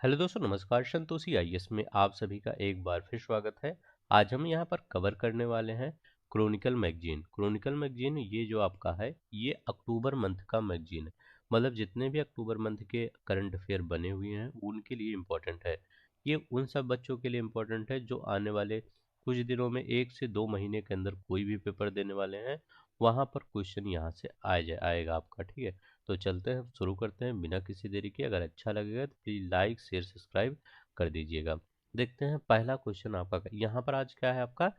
Hello दोस्तों, नमस्कार। Santoshi IAS में आप सभी का एक बार फिर स्वागत है। आज हम यहाँ पर कवर करने वाले हैं क्रॉनिकल मैगजीन। क्रॉनिकल मैगजीन ये जो आपका है, ये अक्टूबर मंथ का मैगजीन है। मतलब जितने भी अक्टूबर मंथ के करंट अफेयर बने हुए हैं उनके लिए इम्पोर्टेंट है। ये उन सब बच्चों के लिए इम्पोर्टेंट है जो आने वाले कुछ दिनों में 1 से 2 महीने के अंदर कोई भी पेपर देने वाले हैं। वहाँ पर क्वेश्चन यहाँ से आएगा आपका। ठीक है, तो चलते हैं, शुरू करते हैं बिना किसी देरी के। अगर अच्छा लगेगा तो प्लीज़ लाइक शेयर सब्सक्राइब कर दीजिएगा। देखते हैं पहला क्वेश्चन आपका यहाँ पर आज क्या है आपका।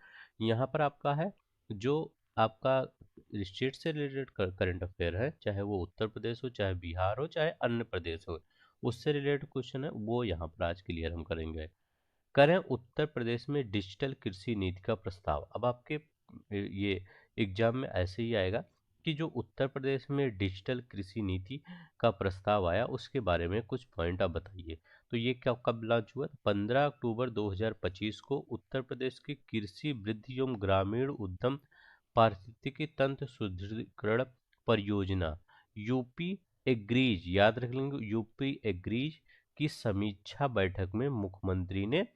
यहाँ पर आपका है जो आपका स्टेट से रिलेटेड करंट अफेयर है, चाहे वो उत्तर प्रदेश हो, चाहे बिहार हो, चाहे अन्य प्रदेश हो, उससे रिलेटेड क्वेश्चन है वो यहाँ पर आज क्लियर हम करेंगे। करें उत्तर प्रदेश में डिजिटल कृषि नीति का प्रस्ताव। अब आपके ये एग्जाम में ऐसे ही आएगा कि जो उत्तर प्रदेश में डिजिटल कृषि नीति का प्रस्ताव आया उसके बारे में कुछ पॉइंट आप बताइए। तो ये क्या कब लॉन्च हुआ? 15 अक्टूबर 2025 को उत्तर प्रदेश की कृषि वृद्धि एवं ग्रामीण उद्यम पारिस्थितिकी तंत्र सुदृढ़ीकरण परियोजना यूपी एग्रीज, याद रख लेंगे, यूपी एग्रीज की समीक्षा बैठक में मुख्यमंत्री ने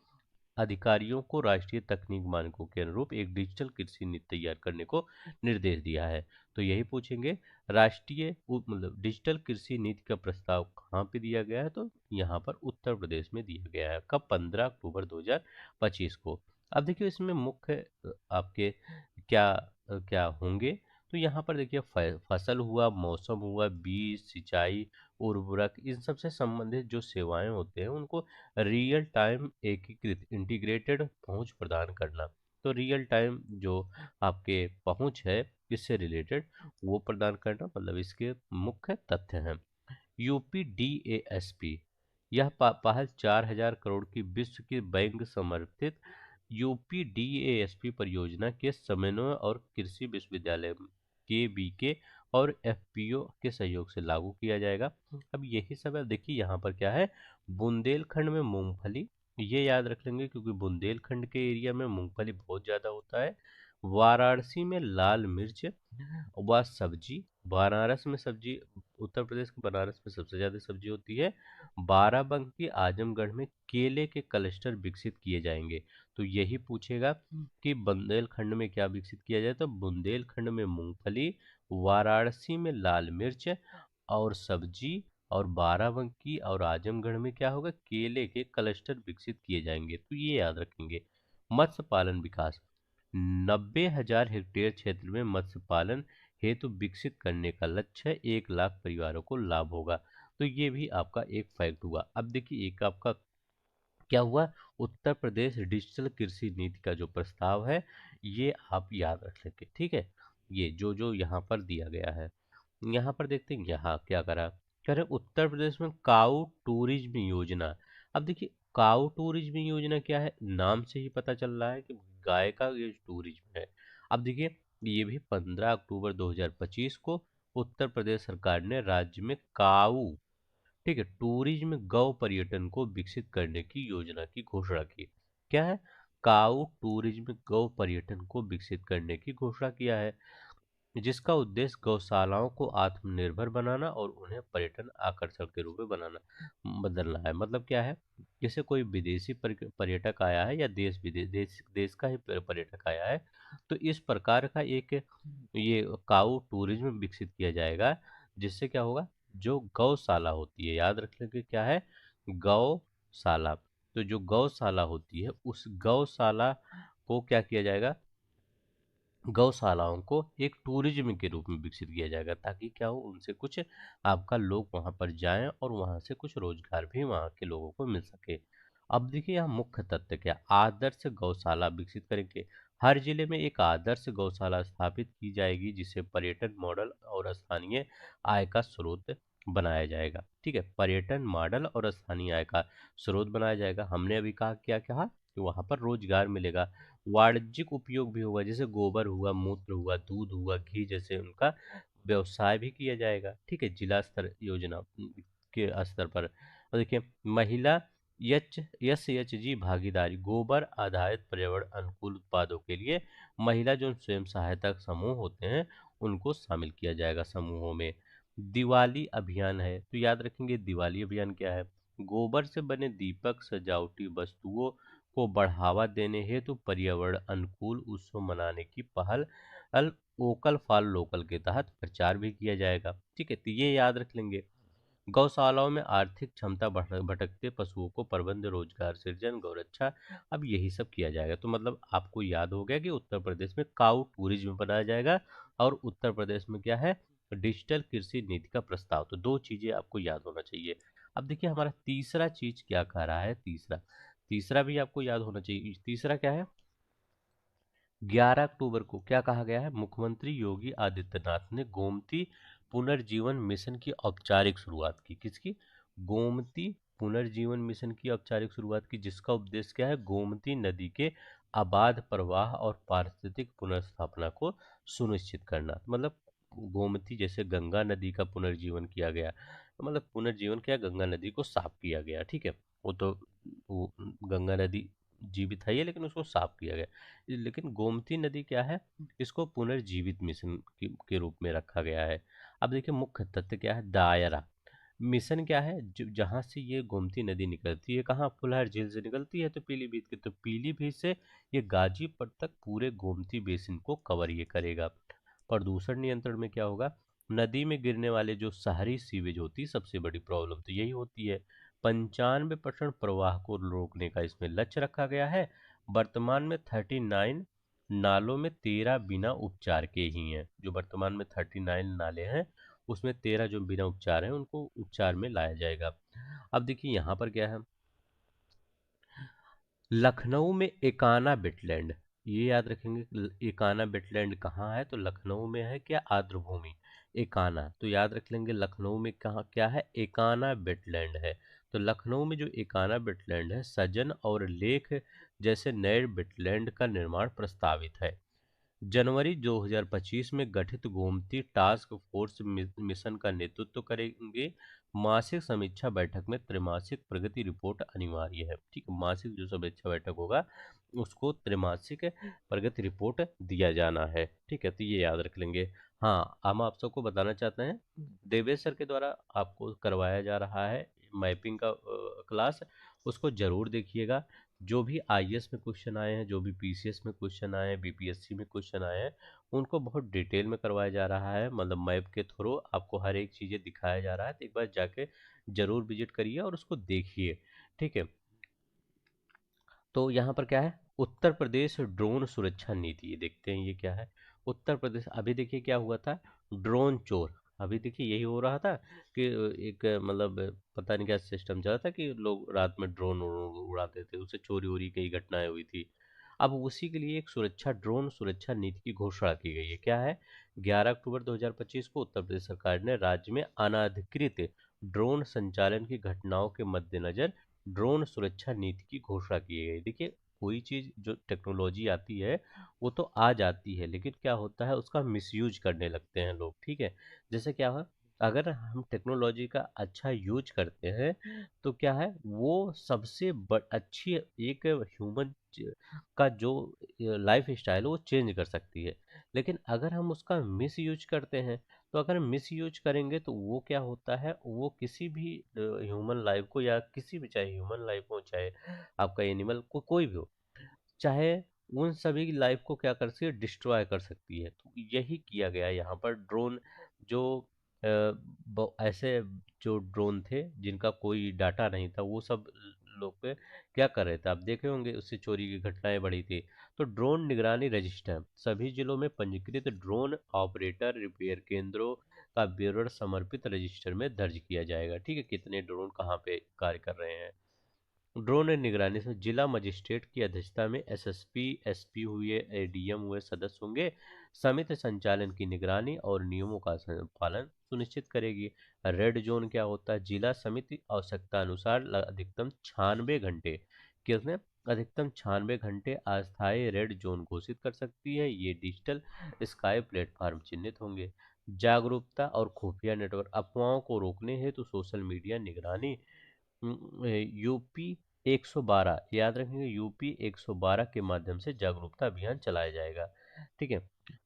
अधिकारियों को राष्ट्रीय तकनीक मानकों के अनुरूप एक डिजिटल कृषि नीति तैयार करने को निर्देश दिया है। तो यही पूछेंगे, राष्ट्रीय मतलब डिजिटल कृषि नीति का प्रस्ताव कहाँ पे दिया गया है? तो यहाँ पर उत्तर प्रदेश में दिया गया है। कब? 15 अक्टूबर 2025 को। अब देखिए इसमें मुख्य आपके क्या क्या होंगे। तो यहाँ पर देखिए फसल हुआ, मौसम हुआ, बीज, सिंचाई, उर्वरक, इन सब से संबंधित जो सेवाएं होते हैं उनको रियल टाइम एकीकृत इंटीग्रेटेड पहुंच प्रदान करना। तो रियल टाइम जो आपके पहुंच है इससे रिलेटेड वो प्रदान करना, मतलब इसके मुख्य तथ्य हैं। यूपी डीएएसपी, यह पहल 4,000 करोड़ की विश्व की बैंक समर्थित यूपी डीएएसपी परियोजना के समन्वय और कृषि विश्वविद्यालय के बीके और एफपीओ के सहयोग से लागू किया जाएगा। अब यही सब है। देखिए यहाँ पर क्या है, बुंदेलखंड में मूंगफली, ये याद रख लेंगे क्योंकि बुंदेलखंड के एरिया में मूंगफली बहुत ज़्यादा होता है। वाराणसी में लाल मिर्च व सब्जी, बनारस में सब्जी, उत्तर प्रदेश के बनारस में सबसे ज़्यादा सब्जी होती है। बाराबंकी आजमगढ़ में केले के क्लस्टर विकसित किए जाएंगे। तो यही पूछेगा कि बुंदेलखंड में क्या विकसित किया जाए, तो बुंदेलखंड में मूंगफली, वाराणसी में लाल मिर्च और सब्जी, और बाराबंकी और आजमगढ़ में क्या होगा, केले के क्लस्टर विकसित किए जाएंगे। तो ये याद रखेंगे। मत्स्य पालन विकास, 90,000 हेक्टेयर क्षेत्र में मत्स्य पालन हेतु विकसित करने का लक्ष्य है। 1 लाख परिवारों को लाभ होगा। तो ये भी आपका एक फैक्ट हुआ। अब देखिए एक आपका क्या हुआ, उत्तर प्रदेश डिजिटल कृषि नीति का जो प्रस्ताव है ये आप याद रख लेंगे। ठीक है, ये जो जो यहाँ पर दिया गया है। यहाँ पर देखते हैं यहाँ क्या करा। कह रहे उत्तर प्रदेश में काऊ टूरिज्म योजना। अब देखिए काऊ टूरिज्म योजना क्या है, नाम से ही पता चल रहा है कि गाय का ये टूरिज्म है। अब देखिए ये भी 15 अक्टूबर 2025 को उत्तर प्रदेश सरकार ने राज्य में काऊ, ठीक है, टूरिज्म गौ पर्यटन को विकसित करने की योजना की घोषणा की। क्या है? काऊ टूरिज्म गौ पर्यटन को विकसित करने की घोषणा किया है, जिसका उद्देश्य गौशालाओं को आत्मनिर्भर बनाना और उन्हें पर्यटन आकर्षण के रूप में बनाना बदलना है। मतलब क्या है, जैसे कोई विदेशी पर्यटक आया है या देश विदेश देश का ही पर्यटक आया है, तो इस प्रकार का एक ये काऊ टूरिज्म विकसित किया जाएगा। जिससे क्या होगा, जो गौशाला होती है, याद रख लेंगे क्या है, गौशाला। तो जो गौशाला होती है उस गौशाला को क्या किया जाएगा, गौशालाओं को एक टूरिज्म के रूप में विकसित किया जाएगा, ताकि क्या हो, उनसे कुछ आपका लोग वहां पर जाएं और वहां से कुछ रोजगार भी वहां के लोगों को मिल सके। अब देखिए यहाँ मुख्य तथ्य क्या, आदर्श गौशाला विकसित करेंगे। हर जिले में एक आदर्श गौशाला स्थापित की जाएगी जिसे पर्यटन मॉडल और स्थानीय आय का स्रोत बनाया जाएगा। ठीक है, पर्यटन मॉडल और स्थानीय आय का स्रोत बनाया जाएगा। हमने अभी कहा क्या कहा कि वहां पर रोजगार मिलेगा, वाणिज्यिक उपयोग भी होगा, जैसे गोबर हुआ, मूत्र हुआ, दूध हुआ, घी, जैसे उनका व्यवसाय भी किया जाएगा। ठीक है, जिला स्तर योजना के स्तर पर। और देखिए महिला एस एच जी भागीदारी, गोबर आधारित पर्यावरण अनुकूल उत्पादों के लिए महिला जो स्वयं सहायता समूह होते हैं उनको शामिल किया जाएगा समूहों में। दिवाली अभियान है, तो याद रखेंगे दिवाली अभियान क्या है। गोबर से बने दीपक सजावटी वस्तुओं को बढ़ावा देने हेतु पर्यावरण अनुकूल उत्सव मनाने की पहल अल वोकल फॉर लोकल के तहत प्रचार भी किया जाएगा। ठीक है, तो ये याद रख लेंगे। गौशालाओं में आर्थिक क्षमता भटकते पशुओं को प्रबंध, रोजगार सृजन, गौरक्षा, अब यही सब किया जाएगा। तो मतलब आपको याद हो गया कि उत्तर प्रदेश में काउ टूरिज्म बनाया जाएगा और उत्तर प्रदेश में क्या है, डिजिटल कृषि नीति का प्रस्ताव। तो दो चीजें आपको याद होना चाहिए। अब देखिए हमारा तीसरा चीज क्या कह रहा है, तीसरा तीसरा भी आपको याद होना चाहिए। तीसरा क्या है, 11 अक्टूबर को क्या कहा गया है, मुख्यमंत्री योगी आदित्यनाथ ने गोमती पुनर्जीवन मिशन की औपचारिक शुरुआत की। किसकी, गोमती पुनर्जीवन मिशन की औपचारिक शुरुआत की, जिसका उद्देश्य क्या है, गोमती नदी के अबाध प्रवाह और पारिस्थितिक पुनर्स्थापना को सुनिश्चित करना। मतलब गोमती जैसे गंगा नदी का पुनर्जीवन किया गया, मतलब पुनर्जीवन क्या, गंगा नदी को साफ किया गया। ठीक है, वो तो वो गंगा नदी जीवित है ये, लेकिन उसको साफ किया गया। लेकिन गोमती नदी क्या है, इसको पुनर्जीवित मिशन के रूप में रखा गया है। अब देखिए मुख्य तथ्य क्या है, दायरा मिशन क्या है, जहाँ से ये गोमती नदी निकलती है, कहाँ, फुलहर झील से निकलती है तो पीलीभीत के, तो पीलीभीत से ये गाजीपुर तक पूरे गोमती बेसिन को कवर ये करेगा। प्रदूषण नियंत्रण में क्या होगा, नदी में गिरने वाले जो शहरी सीवेज होती है, सबसे बड़ी प्रॉब्लम तो यही होती है। 95% प्रवाह को रोकने का इसमें लक्ष्य रखा गया है। वर्तमान में 39 नालों में 13 बिना उपचार के ही हैं। जो वर्तमान में 39 नाले हैं, उसमें 13 जो बिना उपचार हैं उनको उपचार में लाया जाएगा। अब देखिए यहाँ पर क्या है, लखनऊ में एकाना वेटलैंड, ये याद रखेंगे। एकाना वेटलैंड कहाँ है, तो लखनऊ में है क्या, आर्द्रभूमि एकाना, तो याद रख लेंगे लखनऊ में कहाँ क्या है, एकाना वेटलैंड है। तो लखनऊ में जो एकाना वेटलैंड है, सजन और लेख जैसे नए वेटलैंड का निर्माण प्रस्तावित है। जनवरी 2025 में गठित गोमती टास्क फोर्स मिशन का नेतृत्व करेंगे। मासिक समीक्षा बैठक में त्रैमासिक प्रगति रिपोर्ट अनिवार्य है। ठीक, मासिक जो समीक्षा बैठक होगा उसको त्रैमासिक प्रगति रिपोर्ट दिया जाना है। ठीक है, तो ये याद रख लेंगे। हाँ, हम आप सबको बताना चाहते हैं, देवेश सर के द्वारा आपको करवाया जा रहा है मैपिंग का क्लास, उसको जरूर देखिएगा। जो भी आईएएस में क्वेश्चन आए हैं, जो भी पीसीएस में क्वेश्चन आए हैं, बीपीएससी में क्वेश्चन आए हैं, उनको बहुत डिटेल में करवाया जा रहा है। मतलब मैप के थ्रू आपको हर एक चीज़ें दिखाया जा रहा है। तो एक बार जाके जरूर विजिट करिए और उसको देखिए। ठीक है, तो यहाँ पर क्या है, उत्तर प्रदेश ड्रोन सुरक्षा नीति, ये देखते हैं ये क्या है। उत्तर प्रदेश, अभी देखिए क्या हुआ था, ड्रोन चोर, अभी देखिए यही हो रहा था कि एक मतलब पता नहीं क्या सिस्टम चला था कि लोग रात में ड्रोन उड़ाते थे, उससे चोरी वोरी कई घटनाएं हुई थी। अब उसी के लिए एक सुरक्षा ड्रोन सुरक्षा नीति की घोषणा की गई है। क्या है, 11 अक्टूबर 2025 को उत्तर प्रदेश सरकार ने राज्य में अनाधिकृत ड्रोन संचालन की घटनाओं के मद्देनजर ड्रोन सुरक्षा नीति की घोषणा की गई। देखिए कोई चीज़ जो टेक्नोलॉजी आती है वो तो आ जाती है, लेकिन क्या होता है उसका मिसयूज करने लगते हैं लोग। ठीक है, जैसे क्या है, अगर हम टेक्नोलॉजी का अच्छा यूज करते हैं तो क्या है, वो सबसे अच्छी एक ह्यूमन का जो लाइफ स्टाइल है वो चेंज कर सकती है। लेकिन अगर हम उसका मिस यूज करते हैं, तो अगर मिस यूज करेंगे तो वो क्या होता है, वो किसी भी ह्यूमन लाइफ को, या किसी भी, चाहे ह्यूमन लाइफ हो चाहे आपका एनिमल को कोई भी हो, चाहे उन सभी लाइफ को क्या कर सकती है, डिस्ट्रॉय कर सकती है। तो यही किया गया है यहाँ पर। ड्रोन जो ऐसे जो ड्रोन थे जिनका कोई डाटा नहीं था, वो सब लोग पे क्या कर रहे थे, आप देखे होंगे, उससे चोरी की घटनाएं बढ़ी थी। तो ड्रोन निगरानी रजिस्टर, सभी जिलों में पंजीकृत ड्रोन ऑपरेटर रिपेयर केंद्रों का विवरण समर्पित रजिस्टर में दर्ज किया जाएगा। ठीक है, कितने ड्रोन कहाँ पे कार्य कर रहे हैं। ड्रोन निगरानी से जिला मजिस्ट्रेट की अध्यक्षता में एसएसपी, एसपी हुए, एडीएम हुए सदस्य होंगे। समिति संचालन की निगरानी और नियमों का पालन सुनिश्चित करेगी। रेड जोन क्या होता है, जिला समिति आवश्यकता अनुसार अधिकतम 96 घंटे, किसमें, अधिकतम 96 घंटे अस्थायी रेड जोन घोषित कर सकती है। ये डिजिटल स्काई प्लेटफॉर्म चिन्हित होंगे। जागरूकता और खुफिया नेटवर्क, अफवाहों को रोकने हेतु सोशल मीडिया निगरानी, यूपी 112, याद रखेंगे, यूपी 112 के माध्यम से जागरूकता अभियान चलाया जाएगा। ठीक है,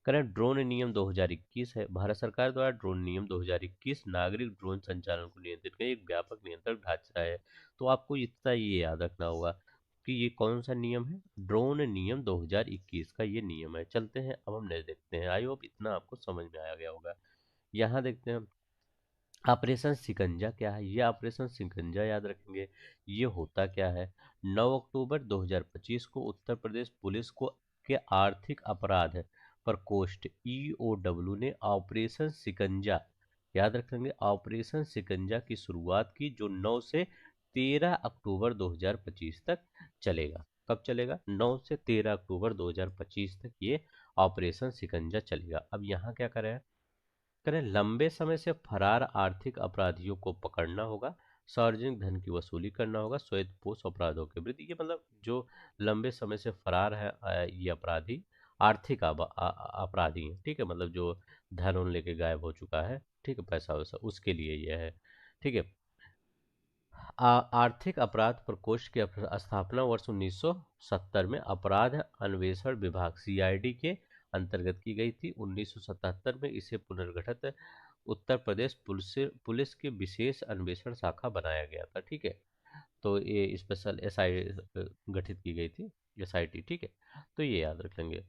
करें ड्रोन नियम 2021 है, भारत सरकार द्वारा ड्रोन नियम 2021 नागरिक ड्रोन संचालन को नियंत्रित करने एक व्यापक नियंत्रण ढांचा है। तो आपको इतना ये याद रखना होगा कि ये कौन सा नियम है, ड्रोन नियम 2021 का ये नियम है। चलते हैं अब हम नेक्स्ट देखते हैं। आई होप इतना आपको समझ में आ गया होगा। यहाँ देखते हैं ऑपरेशन शिकंजा क्या है। ये ऑपरेशन शिकंजा याद रखेंगे। ये होता क्या है, 9 अक्टूबर 2025 को उत्तर प्रदेश पुलिस को के आर्थिक अपराध प्रकोष्ठ ईओडब्ल्यू ने ऑपरेशन शिकंजा, याद रखेंगे, ऑपरेशन शिकंजा की शुरुआत की, जो 9 से 13 अक्टूबर 2025 तक चलेगा। कब चलेगा, 9 से 13 अक्टूबर 2025 तक ये ऑपरेशन शिकंजा चलेगा। अब यहाँ क्या करें, करें लंबे समय से फरार आर्थिक अपराधियों को पकड़ना होगा, सार्वजनिक धन की वसूली करना होगा, श्वेतपोश अपराधों के विरुद्ध। ये मतलब जो लंबे समय से फरार है ये अपराधी आर्थिक अपराधी हैं, ठीक है, मतलब जो धन उन लेके गायब हो चुका है, ठीक है, पैसा वैसा, उसके लिए यह है, ठीक है। आर्थिक अपराध प्रकोष्ठ की स्थापना वर्ष 1970 में अपराध अन्वेषण विभाग सीआईडी के अंतर्गत की गई थी। 1977 में इसे पुनर्गठित उत्तर प्रदेश पुलिस की विशेष अन्वेषण शाखा बनाया गया था, ठीक है। तो ये स्पेशल एसआई गठित की गई थी, एसआईटी, ठीक है। तो ये याद रख लेंगे।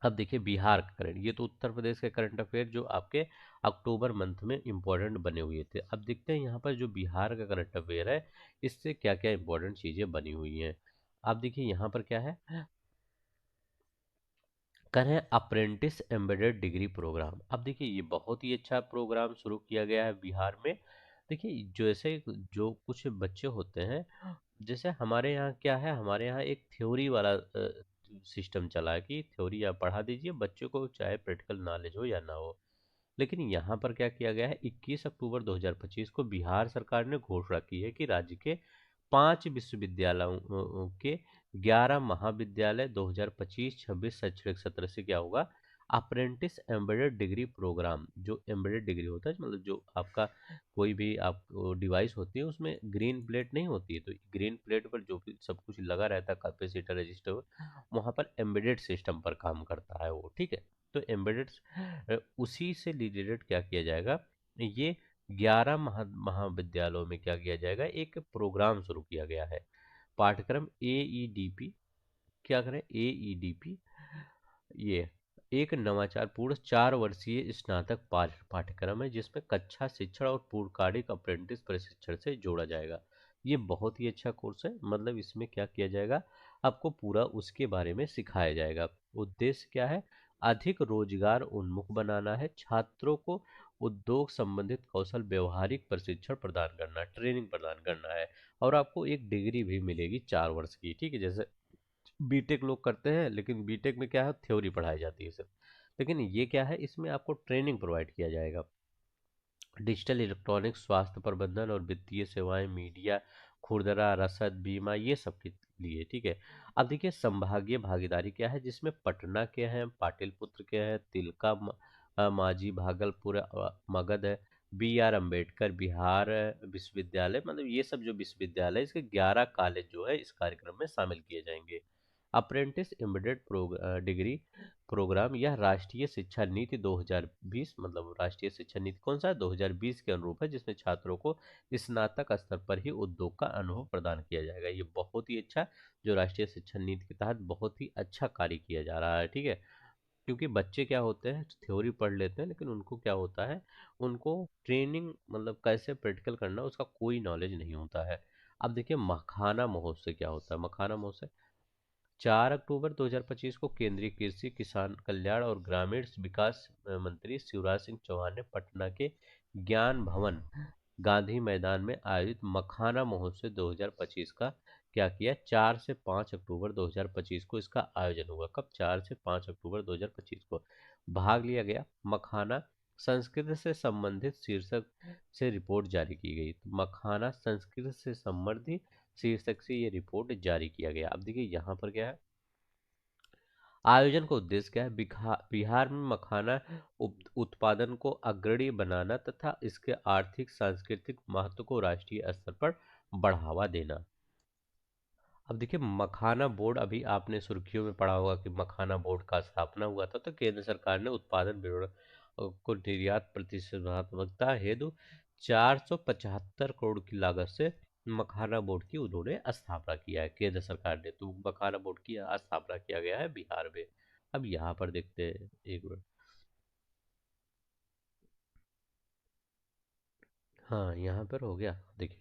अब देखिए बिहार का करंट, ये तो उत्तर प्रदेश के करंट अफेयर जो आपके अक्टूबर मंथ में इंपॉर्टेंट बने हुए थे। अब देखते हैं यहाँ पर जो बिहार का करंट अफेयर है, इससे क्या क्या इंपॉर्टेंट चीजें बनी हुई हैं। आप देखिए यहाँ पर क्या है, करें अप्रेंटिस एम्बेडेड डिग्री प्रोग्राम। अब देखिए ये बहुत ही अच्छा प्रोग्राम शुरू किया गया है बिहार में। देखिए जैसे जो कुछ बच्चे होते हैं, जैसे हमारे यहाँ क्या है, हमारे यहाँ एक थ्योरी वाला सिस्टम चला है कि थ्योरी आप पढ़ा दीजिए बच्चों को, चाहे प्रैक्टिकल नॉलेज हो या ना हो। लेकिन यहाँ पर क्या किया गया है, 21 अक्टूबर 2025 को बिहार सरकार ने घोषणा की है कि राज्य के 5 विश्वविद्यालयों के 11 महाविद्यालय 2025-26 शैक्षणिक सत्र से क्या होगा, अप्रेंटिस एम्बेडेड डिग्री प्रोग्राम। जो एम्बेडेड डिग्री होता है मतलब जो आपका कोई भी आप डिवाइस होती है उसमें ग्रीन प्लेट नहीं होती है, तो ग्रीन प्लेट पर जो भी सब कुछ लगा रहता है, कैपेसिटर रजिस्टर, वहाँ पर एम्बेडेड सिस्टम पर काम करता है वो, ठीक है। तो एम्बेडेड उसी से रिलेटेड क्या किया जाएगा, ये 11 महाविद्यालयों में क्या किया जाएगा, एक प्रोग्राम शुरू किया गया है। पाठ्यक्रम एईडीपी, क्या करें एईडीपी, ये एक नवाचारपूर्ण 4 वर्षीय स्नातक पाठ्यक्रम है जिसमें कक्षा शिक्षण और पूर्णकालिक अप्रेंटिस प्रशिक्षण से जोड़ा जाएगा। ये बहुत ही अच्छा कोर्स है, मतलब इसमें क्या किया जाएगा, आपको पूरा उसके बारे में सिखाया जाएगा। उद्देश्य क्या है, अधिक रोजगार उन्मुख बनाना है, छात्रों को उद्योग संबंधित कौशल व्यवहारिक प्रशिक्षण प्रदान करना, ट्रेनिंग प्रदान करना है। और आपको एक डिग्री भी मिलेगी 4 वर्ष की, ठीक है। जैसे बीटेक लोग करते हैं, लेकिन बीटेक में क्या है, थ्योरी पढ़ाई जाती है सिर्फ, लेकिन ये क्या है, इसमें आपको ट्रेनिंग प्रोवाइड किया जाएगा। डिजिटल इलेक्ट्रॉनिक्स, स्वास्थ्य प्रबंधन और वित्तीय सेवाएं, मीडिया, खुदरा रसद, बीमा, ये सब के लिए, ठीक है। अब देखिए संभागीय भागीदारी क्या है, जिसमें पटना के हैं, पाटिलपुत्र के हैं, तिलका मांझी भागलपुर मगध है, बी आर अम्बेडकर बिहार विश्वविद्यालय, मतलब ये सब जो विश्वविद्यालय, इसके 11 कॉलेज जो है इस कार्यक्रम में शामिल किए जाएंगे। अप्रेंटिस एम्बेडेड डिग्री प्रोग्राम यह राष्ट्रीय शिक्षा नीति 2020, मतलब राष्ट्रीय शिक्षा नीति कौन सा है, 2020 के अनुरूप है, जिसमें छात्रों को स्नातक स्तर पर ही उद्योग का अनुभव प्रदान किया जाएगा। ये बहुत ही अच्छा, जो राष्ट्रीय शिक्षा नीति के तहत बहुत ही अच्छा कार्य किया जा रहा है, ठीक है। क्योंकि बच्चे क्या होते हैं, थ्योरी पढ़ लेते हैं, लेकिन उनको क्या होता है, उनको ट्रेनिंग मतलब कैसे प्रैक्टिकल करना उसका कोई नॉलेज नहीं होता है। अब देखिए मखाना महोत्सव क्या होता है, मखाना महोत्सव 4 अक्टूबर 2025 को केंद्रीय कृषि किसान कल्याण और ग्रामीण विकास मंत्री शिवराज सिंह चौहान ने पटना के ज्ञान भवन गांधी मैदान में आयोजित मखाना महोत्सव 2025 का क्या किया, 4 से 5 अक्टूबर 2025 को इसका आयोजन हुआ। कब, 4 से 5 अक्टूबर 2025 को भाग लिया गया। मखाना संस्कृत से संबंधित शीर्षक से रिपोर्ट जारी की गई। तो मखाना संस्कृत से संबंधित शीर्षक से ये रिपोर्ट जारी किया गया। अब देखिए यहाँ पर क्या है, आयोजन का उद्देश्य क्या है, बिहार में मखाना उत्पादन को अग्रणी बनाना तथा इसके आर्थिक सांस्कृतिक महत्व को राष्ट्रीय स्तर पर बढ़ावा देना। अब देखिए मखाना बोर्ड, अभी आपने सुर्खियों में पढ़ा होगा कि मखाना बोर्ड का स्थापना हुआ था, तो केंद्र सरकार ने उत्पादन विपणन को निर्यात प्रतिस्पर्धात्मकता हेतु 475 करोड़ की लागत से मखाना बोर्ड की उन्होंने स्थापना किया है केंद्र सरकार ने। तो मखाना बोर्ड की स्थापना किया गया है बिहार में। अब यहाँ पर देखते हैं, एक मिनट। हाँ, यहाँ पर हो गया। देखिए,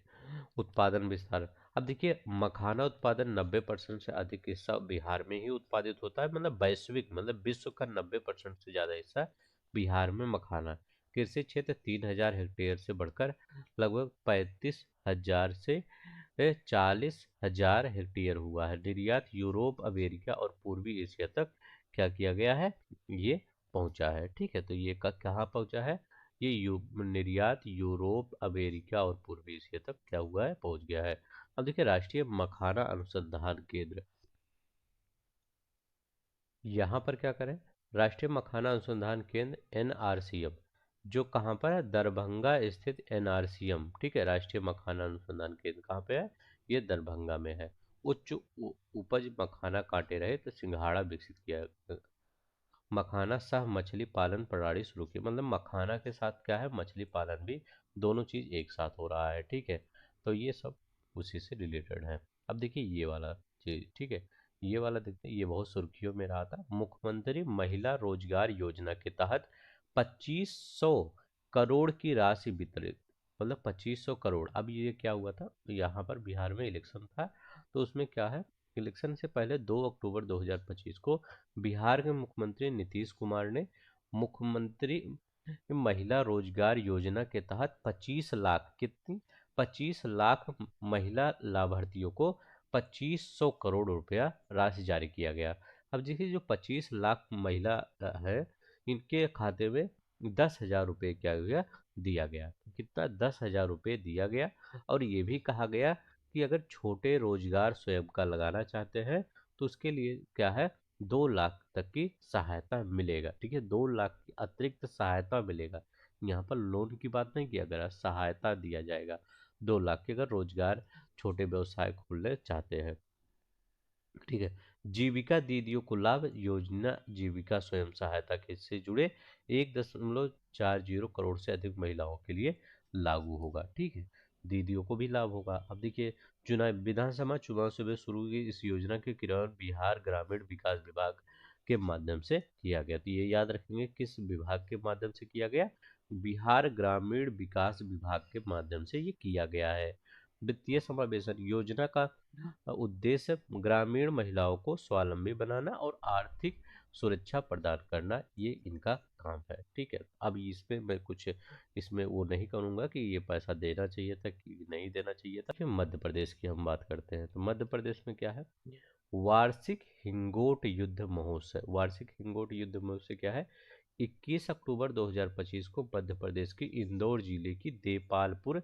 उत्पादन विस्तार। अब देखिए, मखाना उत्पादन 90% से अधिक हिस्सा बिहार में ही उत्पादित होता है। मतलब वैश्विक, मतलब विश्व का 90% से ज्यादा हिस्सा बिहार में मखाना। कृषि क्षेत्र 3,000 हेक्टेयर से बढ़कर लगभग 35,000 से 40,000 हेक्टेयर हुआ है। निर्यात यूरोप, अमेरिका और पूर्वी एशिया तक क्या किया गया है, ये पहुंचा है। ठीक है, तो ये कहाँ पहुंचा है, ये निर्यात यूरोप, अमेरिका और पूर्वी एशिया तक क्या हुआ है, पहुंच गया है। अब देखिए, राष्ट्रीय मखाना अनुसंधान केंद्र, यहाँ पर क्या करें, राष्ट्रीय मखाना अनुसंधान केंद्र एनआरसीएम, जो कहाँ पर है, दरभंगा स्थित एनआरसीएम। ठीक है, राष्ट्रीय मखाना अनुसंधान केंद्र कहाँ पे है, ये दरभंगा में है। उच्च उपज मखाना कांटे रहे तो सिंघाड़ा विकसित किया। मखाना सह मछली पालन प्रणाली शुरू की, मतलब मखाना के साथ क्या है, मछली पालन भी, दोनों चीज एक साथ हो रहा है। ठीक है, तो ये सब उसी से रिलेटेड है। अब देखिए ये वाला चीज, ठीक है, ये वाला देखते हैं, ये बहुत सुर्खियों में रहा था। मुख्यमंत्री महिला रोजगार योजना के तहत 2500 करोड़ की राशि वितरित, मतलब 2500 करोड़। अब ये क्या हुआ था, यहाँ पर बिहार में इलेक्शन था, तो उसमें क्या है, इलेक्शन से पहले 2 अक्टूबर 2025 को बिहार के मुख्यमंत्री नीतीश कुमार ने मुख्यमंत्री महिला रोजगार योजना के तहत 25 लाख, कितनी, 25 लाख महिला लाभार्थियों को 2500 करोड़ रुपया राशि जारी किया गया। अब देखिए, जो 25 लाख महिला है, इनके खाते में 10,000 रुपये क्या गया, दिया गया। तो कितना, 10,000 रुपये दिया गया। और ये भी कहा गया कि अगर छोटे रोजगार स्वयं का लगाना चाहते हैं तो उसके लिए क्या है, 2 लाख तक की सहायता मिलेगा। ठीक है, 2 लाख की अतिरिक्त सहायता मिलेगा। यहाँ पर लोन की बात नहीं किया गया, सहायता दिया जाएगा 2 लाख की, अगर रोजगार छोटे व्यवसाय खोलने चाहते हैं। ठीक है, जीविका दीदियों को लाभ, योजना जीविका स्वयं सहायता के से जुड़े 1.40 करोड़ से अधिक महिलाओं के लिए लागू होगा। ठीक है, दीदियों को भी लाभ होगा। अब देखिए, चुनाव, विधानसभा चुनाव से पहले शुरू हुई इस योजना के क्रियान्वयन बिहार ग्रामीण विकास विभाग के माध्यम से किया गया। तो ये याद रखेंगे, किस विभाग के माध्यम से किया गया, बिहार ग्रामीण विकास विभाग के माध्यम से ये किया गया है। वित्तीय समावेशन योजना का उद्देश्य ग्रामीण महिलाओं को स्वावलंबी बनाना और आर्थिक सुरक्षा प्रदान करना, ये इनका काम है। ठीक है, अब इसमें मैं कुछ इसमें वो नहीं करूंगा कि ये पैसा देना चाहिए था कि नहीं देना चाहिए था। फिर मध्य प्रदेश की हम बात करते हैं, तो मध्य प्रदेश में क्या है, वार्षिक हिंगोट युद्ध महोत्सव। वार्षिक हिंगोट युद्ध महोत्सव क्या है, 21 अक्टूबर 2025 को मध्य प्रदेश के इंदौर जिले की देपालपुर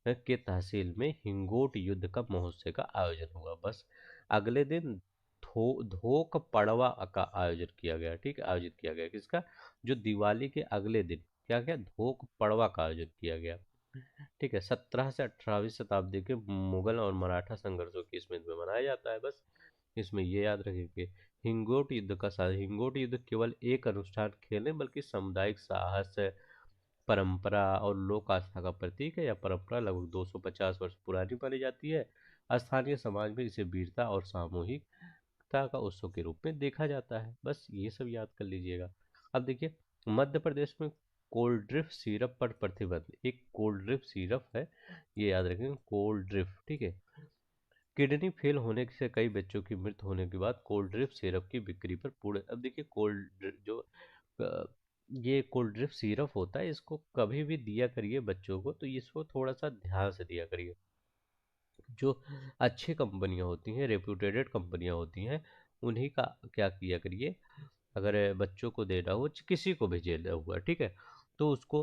के तहसील में हिंगोट युद्ध का महोत्सव का आयोजन हुआ। बस अगले दिन धोक पड़वा का आयोजन किया गया। ठीक है, आयोजित किया गया किसका, जो दिवाली के अगले दिन क्या गया, धोक पड़वा का आयोजन किया गया। ठीक है, 17 से 18वीं शताब्दी के मुगल और मराठा संघर्षों की स्मृति में मनाया जाता है। बस इसमें ये याद रखेंगे। हिंगोट युद्ध केवल एक अनुष्ठान खेल नहीं, बल्कि सामुदायिक साहस, परंपरा और लोक आस्था का प्रतीक है। यह परंपरा लगभग 250 वर्ष पुरानी मानी जाती है। स्थानीय समाज में इसे वीरता और सामूहिकता का उत्सव के रूप में देखा जाता है। बस ये सब याद कर लीजिएगा। अब देखिए, मध्य प्रदेश में कोल्ड ड्रिफ्ट सिरप पर प्रतिबंध। एक कोल्ड ड्रिफ्ट सिरप है, ये याद रखेंगे, कोल्ड ड्रिफ्ट। ठीक है, किडनी फेल होने से कई बच्चों की मृत्यु होने के बाद कोल्ड ड्रिफ्ट सिरप की बिक्री पर पूर्ण। अब देखिए, जो अ, ये कोल्ड ड्रिफ्ट सिरप होता है, इसको कभी भी दिया करिए बच्चों को तो इसको थोड़ा सा ध्यान से दिया करिए। जो अच्छी कंपनियां होती हैं, रेप्यूटेड कंपनियां होती हैं, उन्हीं का क्या किया करिए, अगर बच्चों को देना हो, किसी को भी देना हुआ, ठीक है, तो उसको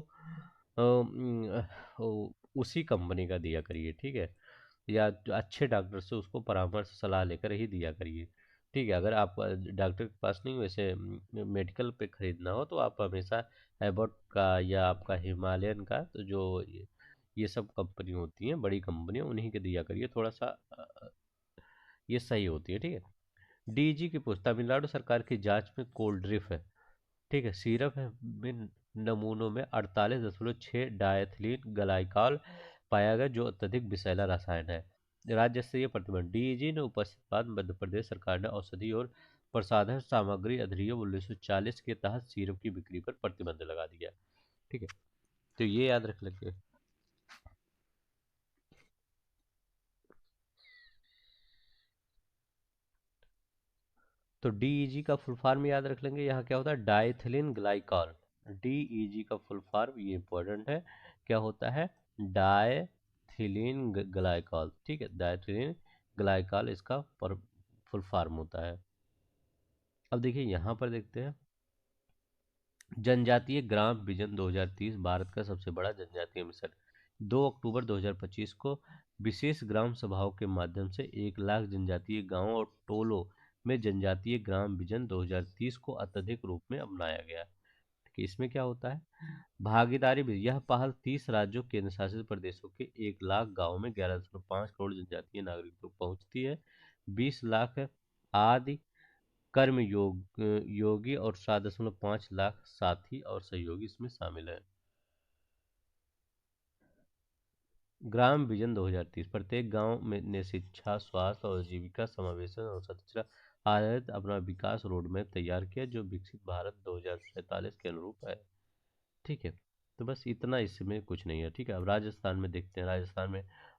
उसी कंपनी का दिया करिए। ठीक है, या जो अच्छे डॉक्टर से उसको परामर्श सलाह लेकर ही दिया करिए। ठीक है, अगर आप डॉक्टर के पास नहीं, वैसे मेडिकल पे खरीदना हो तो आप हमेशा एबॉट का या आपका हिमालयन का, तो जो ये सब कंपनी होती हैं, बड़ी कंपनियां, उन्हीं के दिया करिए। थोड़ा सा ये सही होती है। ठीक है, डीजी की पोस्ट, तमिलनाडु सरकार की जांच में कोल्ड ड्रिफ्ट है। ठीक है, सिरप है में नमूनों में 48.6 डायथिलीन ग्लाइकॉल पाया गया जो अत्यधिक विषैला रसायन है। राज्य स्तरीय प्रतिबंध डीईजी ने उपस्थित बाद मध्य प्रदेश सरकार ने औषधि और प्रसाधन सामग्री अधिनियम 1940 के तहत सिरप की बिक्री पर प्रतिबंध लगा दिया। ठीक है, तो ये याद रख लेंगे। तो डीईजी का फुल फॉर्म याद रख लेंगे। यहाँ क्या होता है, डाइथिलिन ग्लाइकॉल। डीईजी का फुल फॉर्म ये इंपॉर्टेंट है, क्या होता है, डाइथिलिन ग्लाइकॉल। ठीक है, डाइथिलिन ग्लाइकॉल इसका फुल फॉर्म होता है। अब देखिए यहाँ पर देखते हैं, जनजातीय ग्राम विजन 2030 भारत का सबसे बड़ा जनजातीय मिशन। 2 अक्टूबर 2025 को विशेष ग्राम सभाओं के माध्यम से 1 लाख जनजातीय गांवों और टोलों में जनजातीय ग्राम विजन 2030 को अत्यधिक रूप में अपनाया गया कि इसमें क्या होता है, भागीदारी भी। यह पहल 30 राज्यों केंद्र शासित प्रदेशों के 1 लाख गाँव में 11.5 करोड़ जनजातीय नागरिकों तक पहुंचती है। 20 लाख आदि योगी और 7.5 लाख साथी और सहयोगी इसमें शामिल हैं। ग्राम विजन 2030 प्रत्येक गांव में ने शिक्षा, स्वास्थ्य और जीविका समावेशन और संरचना आधारित अपना विकास रोडमैप तैयार किया जो विकसित भारत 2047 के अनुरूप है। ठीक है, तो बस इतना, इसमें कुछ नहीं है। ठीक है, अब राजस्थान में देखते हैं।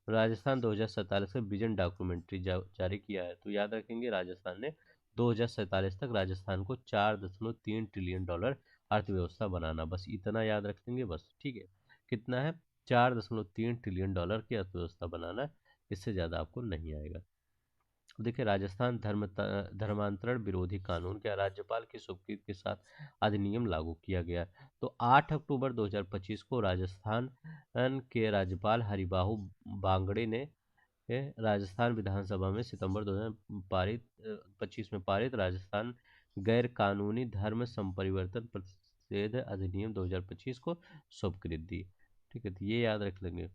राजस्थान 2047 का विजन डॉक्यूमेंट्री जारी किया है। तो याद रखेंगे, राजस्थान ने 2047 तक राजस्थान को $4.3 ट्रिलियन अर्थव्यवस्था बनाना, बस इतना याद रख लेंगे बस। ठीक है, कितना है, $4.3 ट्रिलियन की अर्थव्यवस्था बनाना, इससे ज़्यादा आपको नहीं आएगा। देखिए, राजस्थान धर्मांतरण विरोधी कानून क्या, राज्यपाल की स्वीकृति के साथ अधिनियम लागू किया गया। तो 8 अक्टूबर 2025 को राजस्थान के राज्यपाल हरिबाहु बांगड़े ने राजस्थान विधानसभा में सितंबर 2025 में पारित राजस्थान गैर कानूनी धर्म संपरिवर्तन प्रतिषेध अधिनियम 2025 को स्वीकृति दी। ठीक है, तो ये याद रख लेंगे।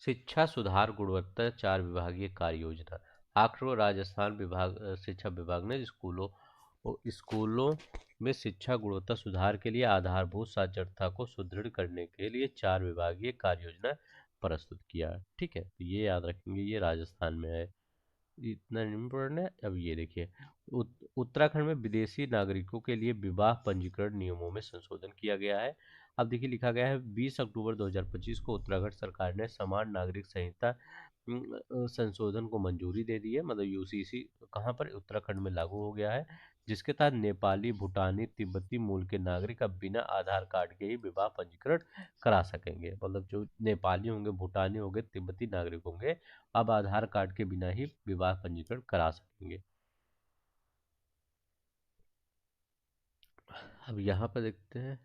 शिक्षा सुधार गुणवत्ता 4 विभागीय कार्य योजना। आखिर राजस्थान शिक्षा विभाग ने स्कूलों में शिक्षा गुणवत्ता सुधार के लिए आधारभूत साक्षरता को सुदृढ़ करने के लिए 4 विभागीय कार्य योजना प्रस्तुत किया। ठीक है, तो ये याद रखेंगे, ये राजस्थान में है, इतना इम्पोर्टेंट है। अब ये देखिए, उत्तराखंड में विदेशी नागरिकों के लिए विवाह पंजीकरण नियमों में संशोधन किया गया है। अब देखिए, लिखा गया है 20 अक्टूबर 2025 को उत्तराखंड सरकार ने समान नागरिक संहिता संशोधन को मंजूरी दे दी है। मतलब यूसीसी कहाँ पर, उत्तराखंड में लागू हो गया है, जिसके तहत नेपाली, भूटानी, तिब्बती मूल के नागरिक अब बिना आधार कार्ड के ही विवाह पंजीकरण करा सकेंगे। मतलब जो नेपाली होंगे, भूटानी होंगे, तिब्बती नागरिक होंगे, अब आधार कार्ड के बिना ही विवाह पंजीकरण करा सकेंगे। अब यहाँ पर देखते हैं,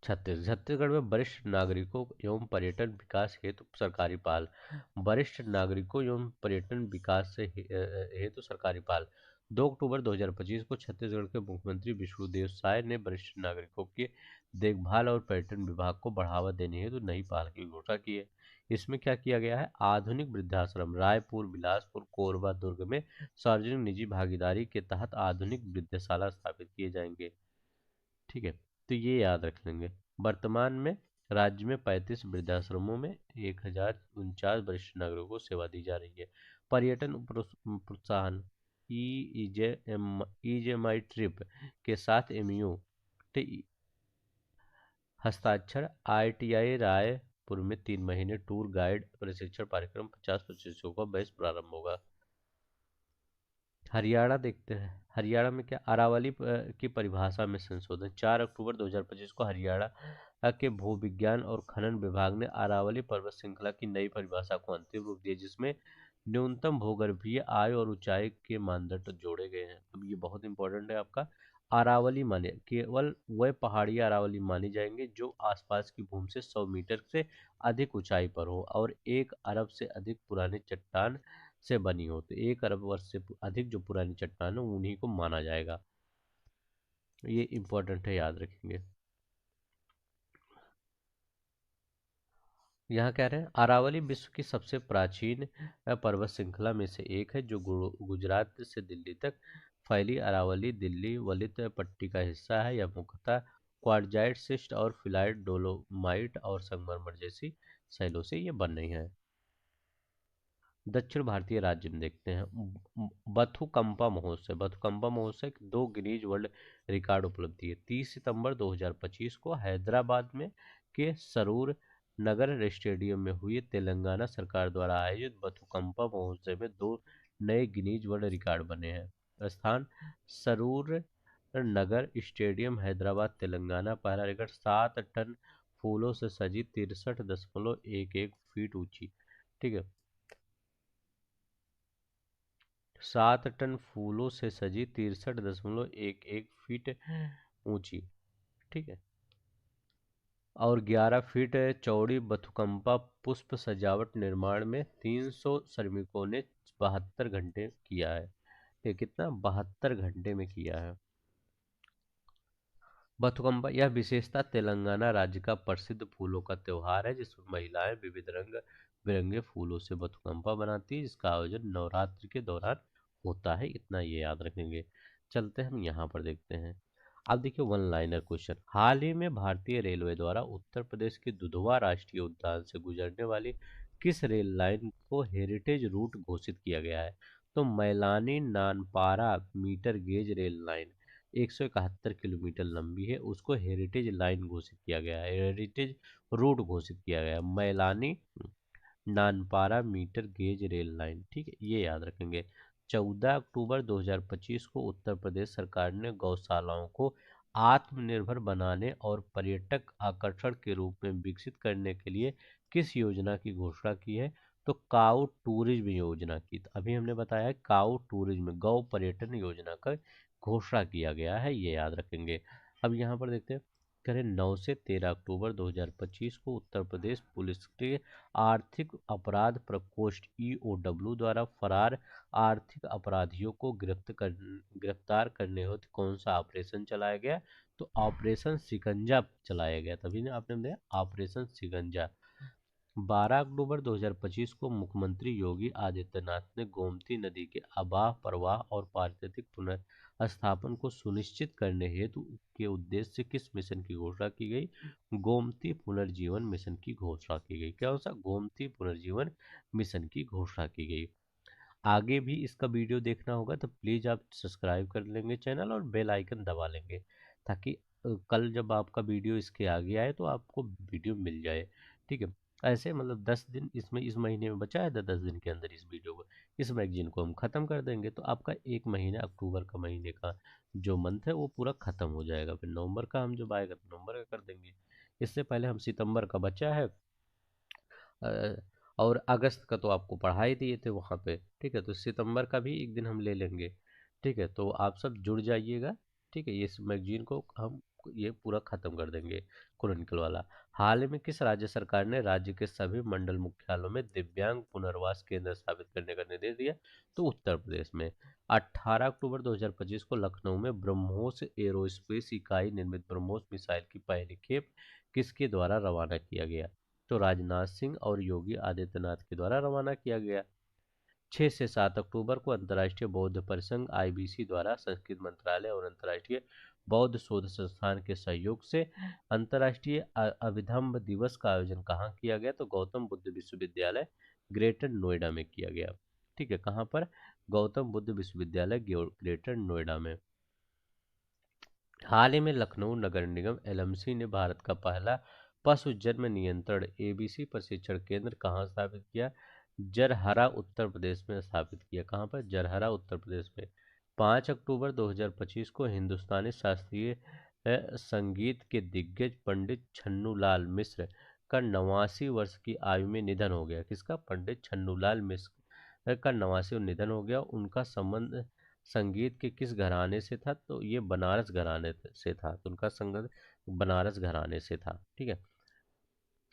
छत्तीसगढ़ में वरिष्ठ नागरिकों एवं पर्यटन विकास हेतु सरकारी पहल। वरिष्ठ नागरिकों एवं पर्यटन विकास से हेतु सरकारी पहल। 2 अक्टूबर 2025 को छत्तीसगढ़ के मुख्यमंत्री विष्णुदेव साय ने वरिष्ठ नागरिकों की देखभाल और पर्यटन विभाग को बढ़ावा देने हेतु नई पहल की घोषणा की है। इसमें क्या किया गया है, आधुनिक वृद्धाश्रम रायपुर, बिलासपुर, कोरबा, दुर्ग में सार्वजनिक निजी भागीदारी के तहत आधुनिक वृद्धशाला स्थापित किए जाएंगे। ठीक है, तो ये याद रख लेंगे। वर्तमान में राज्य में 35 वृद्धाश्रमों में 1049 वरिष्ठ नागरिकों को सेवा दी जा रही है। पर्यटन प्रोत्साहन ईजेएमआई ट्रिप के साथ एमयू हस्ताक्षर। आईटीआई रायपुर में 3 महीने टूर गाइड प्रशिक्षण कार्यक्रम 50 प्रशिक्षकों का बैच प्रारंभ होगा। हरियाणा देखते हैं, हरियाणा में क्या, अरावली की परिभाषा में संशोधन। 4 अक्टूबर 2025 को हरियाणा के भूविज्ञान और खनन विभाग ने अरावली पर्वत श्रृंखला की नई परिभाषा को अंतिम रूप दिया, जिसमें न्यूनतम भूगर्भीय आय और ऊंचाई के मानदंड जोड़े गए हैं। अब ये बहुत इंपॉर्टेंट है आपका। अरावली माने केवल वह पहाड़ी अरावली मानी जाएंगे जो आसपास की भूमि से 100 मीटर से अधिक ऊंचाई पर हो और 1 अरब से अधिक पुरानी चट्टान से बनी हो। तो 1 अरब वर्ष से अधिक जो पुरानी चट्टान हो उन्हीं को माना जाएगा। ये इंपॉर्टेंट है, याद रखेंगे। यहाँ कह रहे हैं, अरावली विश्व की सबसे प्राचीन पर्वत श्रृंखला में से एक है जो गुजरात से दिल्ली तक फैली अरावली दिल्ली वलित पट्टी का हिस्सा है। यह मुख्यतः क्वार्टजाइट शिस्ट और फिलाइट डोलोमाइट और संगमरमर जैसी शैलों से ये बन रही हैं। दक्षिण भारतीय राज्य में देखते हैं बथुकंपा महोत्सव। बथुकंपा महोत्सव की 2 गिनीज वर्ल्ड रिकॉर्ड उपलब्धि है। 30 सितंबर 2025 को हैदराबाद में के सरूर नगर स्टेडियम में हुई तेलंगाना सरकार द्वारा आयोजित बथुकंपा महोत्सव में 2 नए गिनीज वर्ल्ड रिकॉर्ड बने हैं। स्थान सरूर नगर स्टेडियम हैदराबाद तेलंगाना। पहला रिकॉर्ड 7 टन फूलों से सजी 63.11 फीट ऊंची, ठीक है, 7 टन फूलों से सजी 63.11 फीट ऊंची, ठीक है, और 11 फीट चौड़ी बथुकंपा पुष्प सजावट निर्माण में 300 श्रमिकों ने 72 घंटे किया है। ये कितना 72 घंटे में किया है। बथुकंपा यह विशेषता तेलंगाना राज्य का प्रसिद्ध फूलों का त्योहार है, जिसमें महिलाएं विविध रंग बिरंगे फूलों से बथुकंपा बनाती है, जिसका आयोजन नवरात्रि के दौरान होता है। इतना ये याद रखेंगे। चलते हम यहाँ पर देखते हैं। अब देखिए वन लाइनर क्वेश्चन। हाल ही में भारतीय रेलवे द्वारा उत्तर प्रदेश के दुधवा राष्ट्रीय उद्यान से गुजरने वाली किस रेल लाइन को हेरिटेज रूट घोषित किया गया है? तो Mailani Nanpara metre gauge rail line 171 kilometre लंबी है, उसको हेरिटेज लाइन घोषित किया गया है, हेरिटेज रूट घोषित किया गया है, Mailani Nanpara metre gauge rail line, ठीक है, ये याद रखेंगे। 14 अक्टूबर 2025 को उत्तर प्रदेश सरकार ने गौशालाओं को आत्मनिर्भर बनाने और पर्यटक आकर्षण के रूप में विकसित करने के लिए किस योजना की घोषणा की है? तो काउ टूरिज्म योजना की। तो अभी हमने बताया है काउ टूरिज्म गौ पर्यटन योजना का घोषणा किया गया है, ये याद रखेंगे। अब यहाँ पर देखते हैं करें 9 से 13 अक्टूबर 2025 को उत्तर प्रदेश पुलिस के आर्थिक अपराध प्रकोष्ठ ईओडब्ल्यू द्वारा फरार आर्थिक अपराधियों को गिरफ्तार करने हेतु कौन सा ऑपरेशन चलाया गया? तो ऑपरेशन शिकंजा चलाया गया। तभी ने आपने देखा ऑपरेशन शिकंजा। 12 अक्टूबर 2025 को मुख्यमंत्री योगी आदित्यनाथ ने गोमती नदी के अबाह प्रवाह और पारिस्थितिक पुनर्स्थापन को सुनिश्चित करने हेतु के उद्देश्य से किस मिशन की घोषणा की गई? गोमती पुनर्जीवन मिशन की घोषणा की गई। क्या होता? गोमती पुनर्जीवन मिशन की घोषणा की गई। आगे भी इसका वीडियो देखना होगा तो प्लीज़ आप सब्सक्राइब कर लेंगे चैनल और बेल आइकन दबा लेंगे, ताकि कल जब आपका वीडियो इसके आगे आए तो आपको वीडियो मिल जाए, ठीक है। ऐसे मतलब 10 दिन इसमें इस महीने में बचा है, तो 10 दिन के अंदर इस वीडियो को इस मैगजीन को हम ख़त्म कर देंगे, तो आपका एक महीना अक्टूबर का महीने का जो मंथ है वो पूरा ख़त्म हो जाएगा। फिर नवंबर का हम जब आएगा तो नवंबर का कर देंगे। इससे पहले हम सितंबर का बचा है अ, और अगस्त का तो आपको पढ़ा ही दिए थे वहाँ पे, ठीक है, तो सितंबर का भी एक दिन हम ले लेंगे, ठीक है। तो आप सब जुड़ जाइएगा, ठीक है। इस मैगजीन को हम ये पूरा ख़त्म कर देंगे क्रॉनिकल वाला। हाल ही में किस राज्य सरकार ने राज्य के सभी मंडल मुख्यालयों में दिव्यांग पुनर्वास केंद्र स्थापित करने का निर्देश दिया? तो उत्तर प्रदेश में। 18 अक्टूबर 2025 को लखनऊ में ब्रह्मोस एरोस्पेस इकाई निर्मित ब्रह्मोस मिसाइल की पहली खेप किसके द्वारा रवाना किया गया? तो राजनाथ सिंह और योगी आदित्यनाथ के द्वारा रवाना किया गया। 6 से 7 अक्टूबर को अंतर्राष्ट्रीय बौद्ध परिसंघ आईबीसी द्वारा संस्कृत मंत्रालय और अंतर्राष्ट्रीय बौद्ध शोध संस्थान के सहयोग से अंतर्राष्ट्रीय अभिधम्म दिवस का आयोजन कहाँ किया गया? तो गौतम बुद्ध विश्वविद्यालय ग्रेटर नोएडा में किया गया, ठीक है। कहाँ पर? गौतम बुद्ध विश्वविद्यालय ग्रेटर नोएडा में। हाल ही में लखनऊ नगर निगम एलएमसी ने भारत का पहला पशु जन्म नियंत्रण एबीसी प्रशिक्षण केंद्र कहाँ स्थापित किया? जरहरा उत्तर प्रदेश में स्थापित किया। कहाँ पर? जरहरा उत्तर प्रदेश में। 5 अक्टूबर 2025 को हिंदुस्तानी शास्त्रीय संगीत के दिग्गज पंडित छन्नूलाल मिश्र का 89 वर्ष की आयु में निधन हो गया। किसका? पंडित छन्नूलाल मिश्र का 89 निधन हो गया। उनका संबंध संगीत के किस घराने से था? तो ये बनारस घराने से था। तो उनका संगत बनारस घराने से था, ठीक है।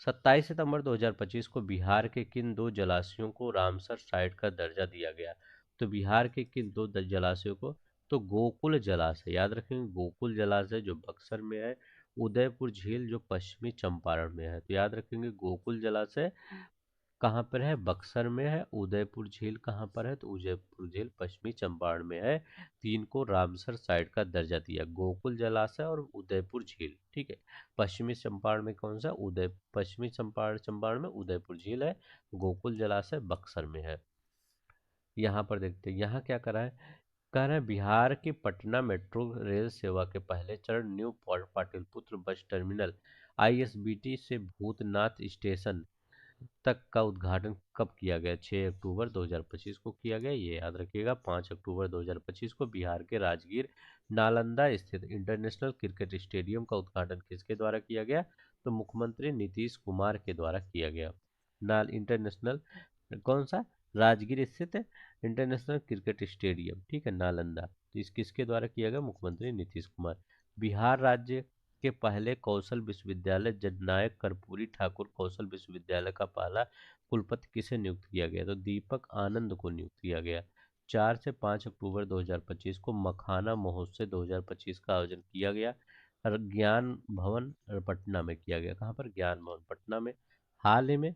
27 सितंबर 2025 को बिहार के किन 2 जलाशयों को रामसर साइट का दर्जा दिया गया? तो बिहार के किन 2 जलाशयों को? तो गोकुल जलाशय, याद रखेंगे, गोकुल जलाशय जो बक्सर में है, उदयपुर झील जो पश्चिमी चंपारण में है। तो याद रखेंगे गोकुल जलाशय कहाँ पर है? बक्सर में है। उदयपुर झील कहाँ पर है? तो उदयपुर झील पश्चिमी चंपारण में है। तीन को रामसर साइट का दर्जा दिया, गोकुल जलाशय और उदयपुर झील। ठीक है, पश्चिमी चंपारण में कौन सा? पश्चिमी चंपारण चंपारण में उदयपुर झील है। गोकुल जलाशय बक्सर में है। यहाँ पर देखते हैं यहाँ क्या करा है। कह रहे हैं बिहार की पटना मेट्रो रेल सेवा के पहले चरण new Pataliputra bus terminal ISBT से भूतनाथ स्टेशन तक का उद्घाटन कब किया गया? 6 अक्टूबर 2025 को किया गया, ये याद रखिएगा। 5 अक्टूबर 2025 को बिहार के राजगीर नालंदा स्थित इंटरनेशनल क्रिकेट स्टेडियम का उद्घाटन किसके द्वारा किया गया? तो मुख्यमंत्री नीतीश कुमार के द्वारा किया गया। नाल इंटरनेशनल कौन सा? राजगीर स्थित इंटरनेशनल क्रिकेट स्टेडियम, ठीक है, नालंदा। तो इस किसके द्वारा किया गया? मुख्यमंत्री नीतीश कुमार। बिहार राज्य के पहले कौशल विश्वविद्यालय जननायक कर्पूरी ठाकुर कौशल विश्वविद्यालय का पहला कुलपति किसे नियुक्त किया गया? तो दीपक आनंद को नियुक्त किया गया। 4 से 5 अक्टूबर 2025 को मखाना महोत्सव 2025 का आयोजन किया गया और ज्ञान भवन पटना में किया गया। कहाँ पर? ज्ञान भवन पटना में। हाल ही में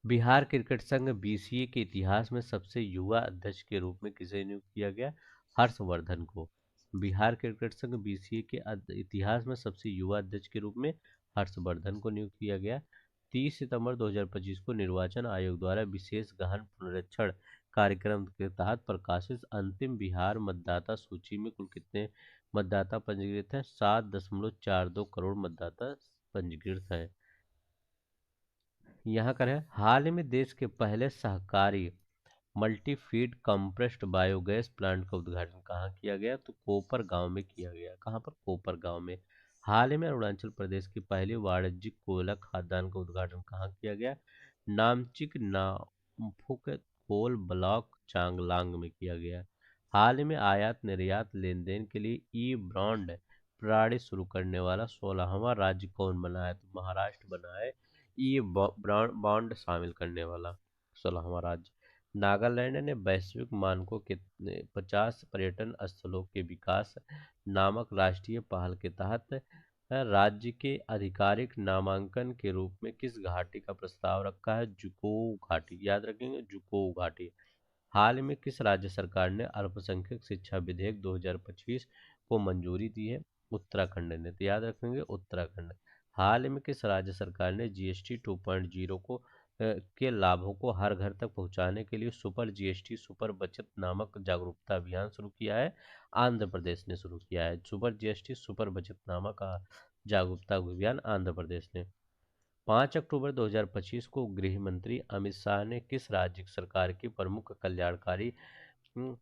बिहार क्रिकेट संघ बीसीए के इतिहास में सबसे युवा अध्यक्ष के रूप में किसे नियुक्त किया गया? हर्षवर्धन को। बिहार क्रिकेट संघ बीसीए के इतिहास में सबसे युवा अध्यक्ष के रूप में हर्षवर्धन को नियुक्त किया गया। 30 सितंबर 2025 को निर्वाचन आयोग द्वारा विशेष गहन पुनरीक्षण कार्यक्रम के तहत प्रकाशित अंतिम बिहार मतदाता सूची में कुल कितने मतदाता पंजीकृत हैं? 7.42 करोड़ मतदाता पंजीकृत हैं। यहाँ कर है हाल ही में देश के पहले सहकारी multi feed compressed biogas plant का उद्घाटन कहाँ किया गया? तो कोपर गांव में किया गया। कहाँ पर? कोपर गांव में। हाल ही में अरुणाचल प्रदेश की पहली वाणिज्यिक कोयला खदान का उद्घाटन कहाँ किया गया? नामचिक नामफुक कोल ब्लॉक चांगलांग में किया गया। हाल ही में आयात निर्यात लेन देन के लिए ई ब्रांड प्रणाली शुरू करने वाला 16वां राज्य कौन बना है? तो महाराष्ट्र बना है ई बॉन्ड शामिल करने वाला 16वां राज्य। नागालैंड ने वैश्विक मानकों के 50 पर्यटन स्थलों के विकास नामक राष्ट्रीय पहल के तहत राज्य के आधिकारिक नामांकन के रूप में किस घाटी का प्रस्ताव रखा है? जुकोव घाटी, याद रखेंगे, जुकोव घाटी। हाल में किस राज्य सरकार ने अल्पसंख्यक शिक्षा विधेयक 2025 को मंजूरी दी है? उत्तराखंड ने। तो याद रखेंगे उत्तराखंड। हाल में किस राज्य सरकार ने जीएसटी 2.0 के लाभों को हर घर तक पहुंचाने के लिए सुपर जीएसटी सुपर बचत नामक जागरूकता अभियान शुरू किया है? आंध्र प्रदेश ने शुरू किया है सुपर जीएसटी सुपर बचत नामक जागरूकता अभियान, आंध्र प्रदेश ने। 5 अक्टूबर 2025 को गृह मंत्री अमित शाह ने किस राज्य सरकार की प्रमुख कल्याणकारी हम्म,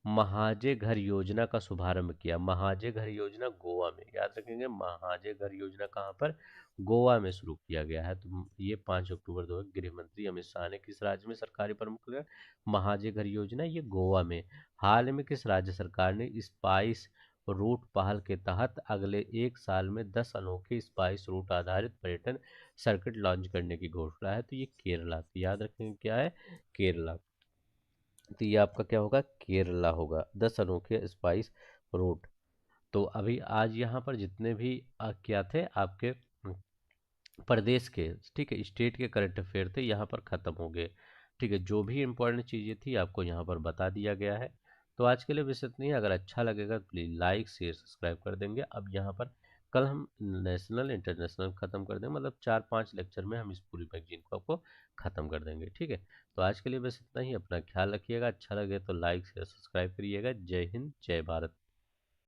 महाजे घर योजना का शुभारंभ किया? महाजे घर योजना गोवा में, याद रखेंगे। महाजे घर योजना कहाँ पर? गोवा में शुरू किया गया है। तो ये 5 अक्टूबर 2000 गृह मंत्री अमित शाह ने किस राज्य में सरकारी प्रमुख किया? महाजे घर योजना ये गोवा में। हाल में किस राज्य सरकार ने स्पाइस रूट पहल के तहत अगले 1 साल में 10 अनोखे स्पाइस रूट आधारित पर्यटन सर्किट लॉन्च करने की घोषणा है? तो ये केरला। तो याद रखेंगे क्या है? केरला। तो ये आपका क्या होगा? केरला होगा। 10 अनोखे स्पाइस रूट। तो अभी आज यहाँ पर जितने भी क्या थे आपके प्रदेश के, ठीक है, स्टेट के करंट अफेयर थे, यहाँ पर ख़त्म हो गए। ठीक है, जो भी इम्पोर्टेंट चीज़ें थी आपको यहाँ पर बता दिया गया है। तो आज के लिए बस इतना ही। अगर अच्छा लगेगा तो प्लीज़ लाइक शेयर सब्सक्राइब कर देंगे। अब यहाँ पर कल हम नेशनल इंटरनेशनल ख़त्म कर देंगे, मतलब 4-5 लेक्चर में हम इस पूरी मैगजीन को आपको ख़त्म कर देंगे। ठीक है, तो आज के लिए बस इतना ही। अपना ख्याल रखिएगा। अच्छा लगे तो लाइक शेयर सब्सक्राइब करिएगा। जय हिंद, जय भारत।